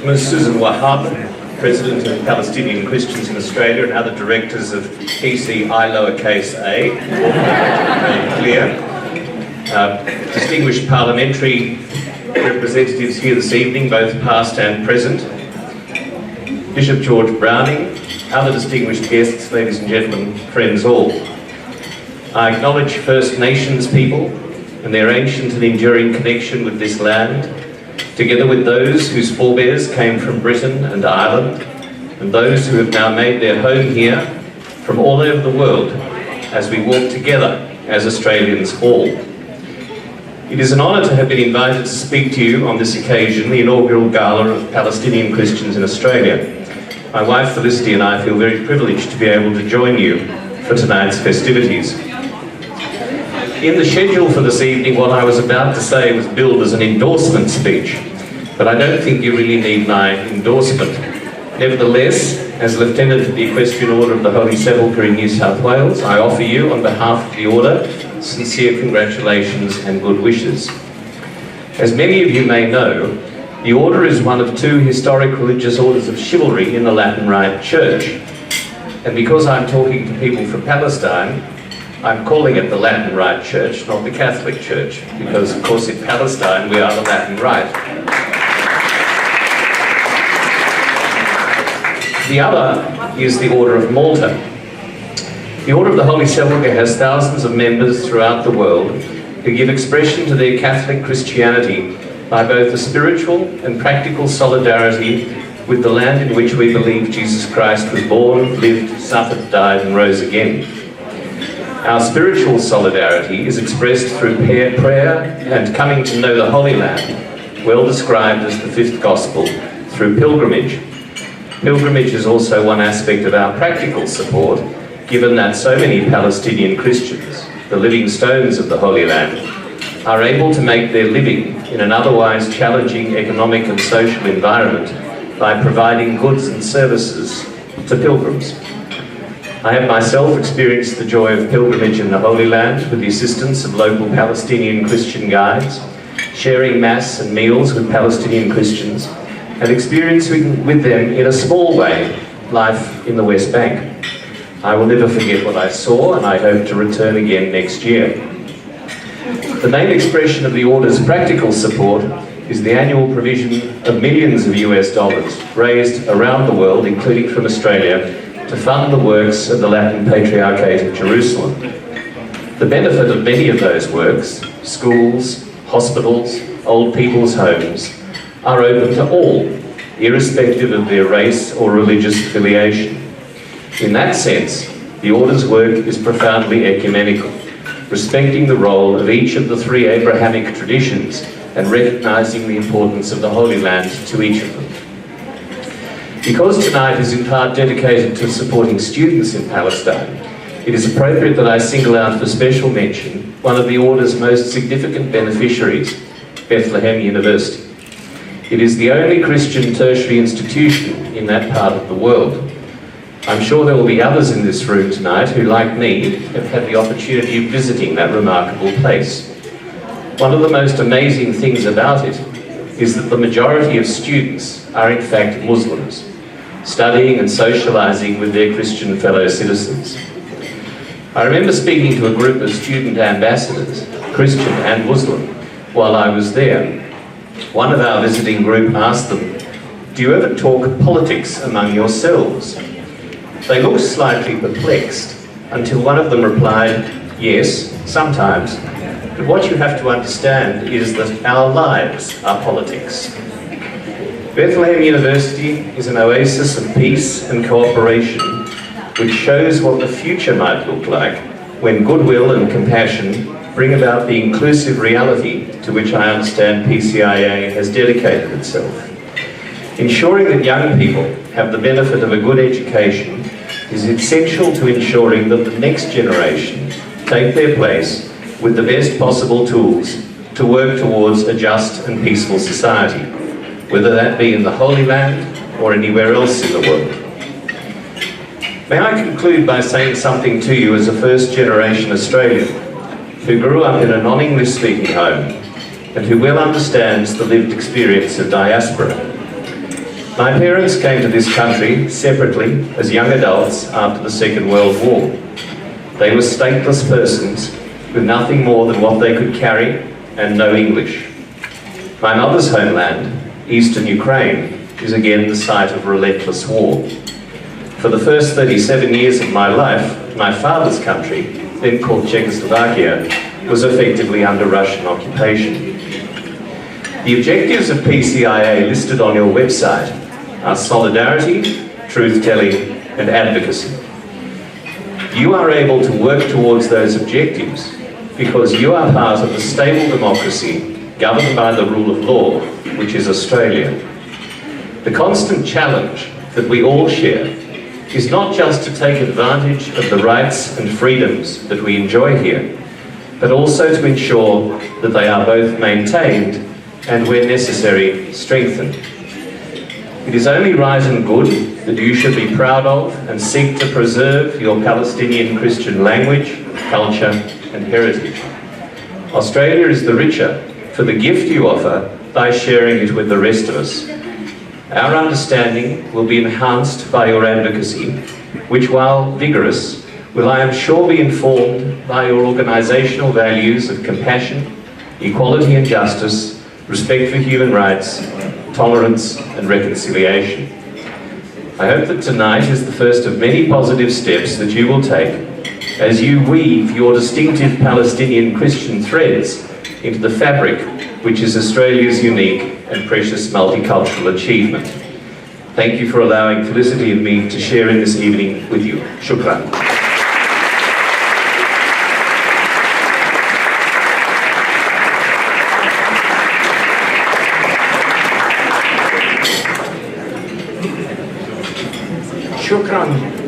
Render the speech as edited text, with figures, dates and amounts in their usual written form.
Ms. Susan Wahab, President of Palestinian Christians in Australia and other directors of PCiA lowercase a, very clear. Distinguished parliamentary representatives here this evening, both past and present. Bishop George Browning, other distinguished guests, ladies and gentlemen, friends all. I acknowledge First Nations people and their ancient and enduring connection with this land, together with those whose forebears came from Britain and Ireland, and those who have now made their home here from all over the world as we walk together as Australians all. It is an honour to have been invited to speak to you on this occasion, the inaugural Gala of Palestinian Christians in Australia. My wife Felicity and I feel very privileged to be able to join you for tonight's festivities. In the schedule for this evening, what I was about to say was billed as an endorsement speech, but I don't think you really need my endorsement. Nevertheless, as Lieutenant of the Equestrian Order of the Holy Sepulchre in New South Wales, I offer you, on behalf of the Order, sincere congratulations and good wishes. As many of you may know, the Order is one of two historic religious orders of chivalry in the Latin Rite Church. And because I'm talking to people from Palestine, I'm calling it the Latin Rite Church, not the Catholic Church, because of course in Palestine we are the Latin Rite. The other is the Order of Malta. The Order of the Holy Sepulchre has thousands of members throughout the world who give expression to their Catholic Christianity by both a spiritual and practical solidarity with the land in which we believe Jesus Christ was born, lived, suffered, died and rose again. Our spiritual solidarity is expressed through prayer and coming to know the Holy Land, well described as the fifth gospel, through pilgrimage. Pilgrimage is also one aspect of our practical support, given that so many Palestinian Christians, the living stones of the Holy Land, are able to make their living in an otherwise challenging economic and social environment by providing goods and services to pilgrims. I have myself experienced the joy of pilgrimage in the Holy Land with the assistance of local Palestinian Christian guides, sharing Mass and meals with Palestinian Christians, and experiencing with them in a small way life in the West Bank. I will never forget what I saw, and I hope to return again next year. The main expression of the Order's practical support is the annual provision of millions of US dollars raised around the world, including from Australia, to fund the works of the Latin Patriarchate of Jerusalem. The benefit of many of those works, schools, hospitals, old people's homes, are open to all, irrespective of their race or religious affiliation. In that sense, the Order's work is profoundly ecumenical, respecting the role of each of the three Abrahamic traditions and recognising the importance of the Holy Land to each of them. Because tonight is in part dedicated to supporting students in Palestine, it is appropriate that I single out for special mention one of the Order's most significant beneficiaries, Bethlehem University. It is the only Christian tertiary institution in that part of the world. I'm sure there will be others in this room tonight who, like me, have had the opportunity of visiting that remarkable place. One of the most amazing things about it is that the majority of students are in fact Muslims, studying and socialising with their Christian fellow citizens. I remember speaking to a group of student ambassadors, Christian and Muslim, while I was there. One of our visiting group asked them, "Do you ever talk politics among yourselves?" They looked slightly perplexed until one of them replied, "Yes, sometimes, but what you have to understand is that our lives are politics." Bethlehem University is an oasis of peace and cooperation, which shows what the future might look like when goodwill and compassion bring about the inclusive reality to which I understand PCiA has dedicated itself. Ensuring that young people have the benefit of a good education is essential to ensuring that the next generation take their place with the best possible tools to work towards a just and peaceful society, whether that be in the Holy Land or anywhere else in the world. May I conclude by saying something to you as a first-generation Australian who grew up in a non-English speaking home and who well understands the lived experience of diaspora. My parents came to this country separately as young adults after the Second World War. They were stateless persons with nothing more than what they could carry and no English. My mother's homeland, eastern Ukraine, is again the site of relentless war. For the first 37 years of my life, my father's country, then called Czechoslovakia, was effectively under Russian occupation. The objectives of PCiA listed on your website are solidarity, truth-telling, and advocacy. You are able to work towards those objectives because you are part of a stable democracy governed by the rule of law, which is Australia. The constant challenge that we all share is not just to take advantage of the rights and freedoms that we enjoy here, but also to ensure that they are both maintained and, where necessary, strengthened. It is only right and good that you should be proud of and seek to preserve your Palestinian Christian language, culture, and heritage. Australia is the richer for the gift you offer by sharing it with the rest of us. Our understanding will be enhanced by your advocacy, which, while vigorous, will, I am sure, be informed by your organisational values of compassion, equality and justice, respect for human rights, tolerance and reconciliation. I hope that tonight is the first of many positive steps that you will take as you weave your distinctive Palestinian Christian threads into the fabric which is Australia's unique and precious multicultural achievement. Thank you for allowing Felicity and me to share in this evening with you. Shukran. Shukran.